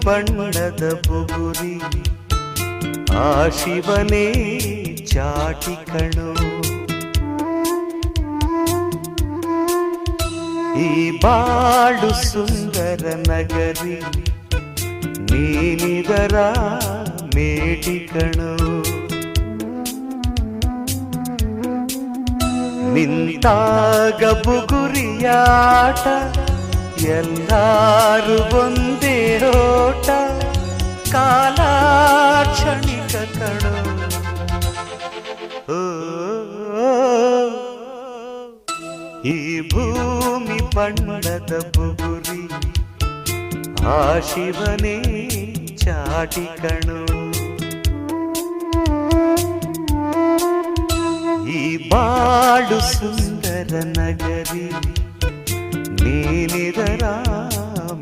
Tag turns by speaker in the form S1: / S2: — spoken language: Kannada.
S1: ಬಣ್ಣದ ಬುಗುರಿ ಆ ಶಿವನೇ ಚಾಟಿ ಕಣೋ. ಈ ಬಾಳು ಸುಂದರ ನಗರಿ ನೀನಿದರ ಮೇಟಿ ಕಣೋ. ನಿಂತಾಗ ಬುಗುರಿಯಾಟ ಎಲ್ಲಾರು ಒಂದೇ ಓಟ ಕಾಲ ಕ್ಷಣಿಕ ಕಣೋ. ಈ ಭೂಮಿ ಬಣ್ಣದ ಬುಗುರಿ ಆ ಶಿವನೇ ಚಾಟಿ ಕಣೋ. ಈ ಬಾಳು ಸುಂದರ ನಗರಿ ನೀನಿದರ